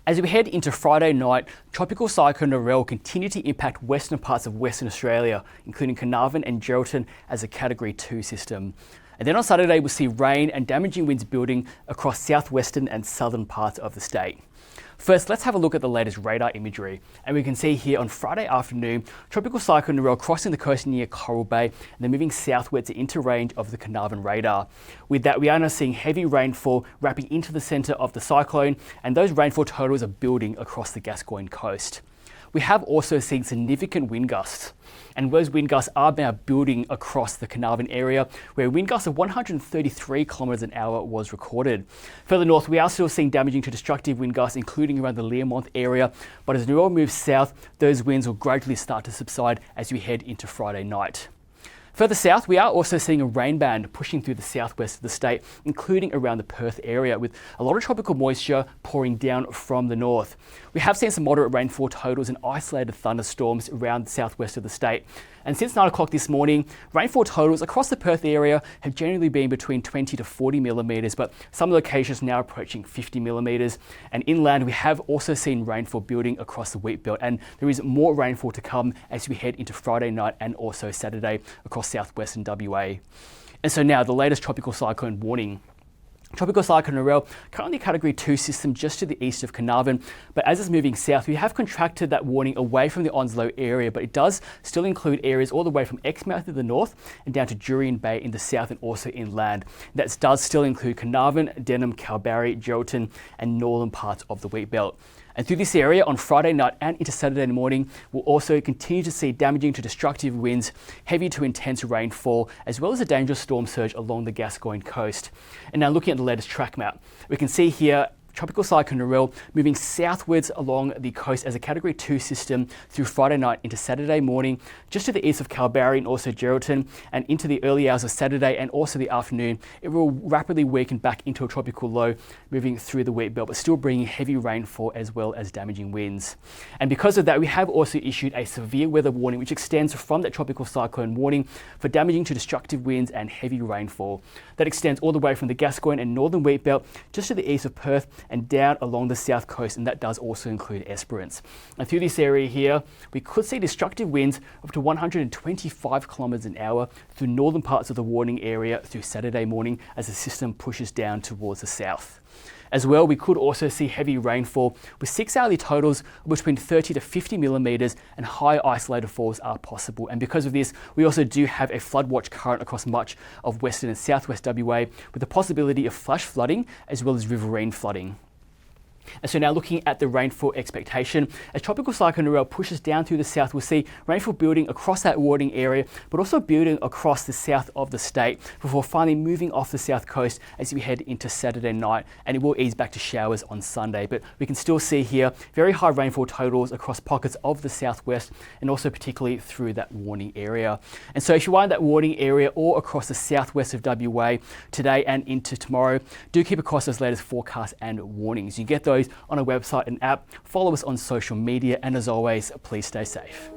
As we head into Friday night, Tropical Cyclone Narelle continued to impact western parts of Western Australia, including Carnarvon and Geraldton as a Category 2 system. And then on Saturday, we'll see rain and damaging winds building across southwestern and southern parts of the state. First, let's have a look at the latest radar imagery. And we can see here on Friday afternoon, Tropical Cyclone Narelle crossing the coast near Coral Bay and then moving southwards into range of the Carnarvon radar. With that, we are now seeing heavy rainfall wrapping into the centre of the cyclone, and those rainfall totals are building across the Gascoyne coast. We have also seen significant wind gusts, and those wind gusts are now building across the Carnarvon area, where wind gusts of 133 kilometres an hour was recorded. Further north, we are still seeing damaging to destructive wind gusts, including around the Learmonth area, but as Narelle moves south, those winds will gradually start to subside as we head into Friday night. Further south, we are also seeing a rain band pushing through the southwest of the state, including around the Perth area, with a lot of tropical moisture pouring down from the north. We have seen some moderate rainfall totals and isolated thunderstorms around the southwest of the state. And since 9 o'clock this morning, rainfall totals across the Perth area have generally been between 20 to 40 millimetres, but some locations now approaching 50 millimetres. And inland, we have also seen rainfall building across the wheat belt, and there is more rainfall to come as we head into Friday night and also Saturday across southwestern WA. And so now the latest tropical cyclone warning. Tropical Cyclone Narelle, currently a Category 2 system just to the east of Carnarvon, but as it's moving south, we have contracted that warning away from the Onslow area, but it does still include areas all the way from Exmouth in the north and down to Jurien Bay in the south and also inland. That does still include Carnarvon, Denham, Kalbarri, Geraldton and northern parts of the wheat belt. And through this area on Friday night and into Saturday morning, we'll also continue to see damaging to destructive winds, heavy to intense rainfall, as well as a dangerous storm surge along the Gascoyne coast. And now looking at the latest track map, we can see here Tropical Cyclone Narelle moving southwards along the coast as a Category 2 system through Friday night into Saturday morning, just to the east of Kalbarri and also Geraldton, and into the early hours of Saturday and also the afternoon. It will rapidly weaken back into a tropical low, moving through the wheat belt, but still bringing heavy rainfall as well as damaging winds. And because of that, we have also issued a severe weather warning, which extends from that tropical cyclone warning for damaging to destructive winds and heavy rainfall. That extends all the way from the Gascoyne and northern wheat belt, just to the east of Perth, and down along the south coast, and that does also include Esperance. And through this area here, we could see destructive winds up to 125 kilometres an hour through northern parts of the warning area through Saturday morning as the system pushes down towards the south. As well, we could also see heavy rainfall with 6 hourly totals of between 30 to 50 millimetres, and high isolated falls are possible. And because of this, we also do have a flood watch current across much of western and southwest WA, with the possibility of flash flooding as well as riverine flooding. And so now looking at the rainfall expectation, as Tropical Cyclone Narelle pushes down through the south, we'll see rainfall building across that warning area, but also building across the south of the state before finally moving off the south coast as we head into Saturday night, and it will ease back to showers on Sunday. But we can still see here very high rainfall totals across pockets of the southwest and also particularly through that warning area. And so if you are in that warning area or across the southwest of WA today and into tomorrow, do keep across those latest forecasts and warnings. You get those on our website and app. Follow us on social media, and as always, please stay safe.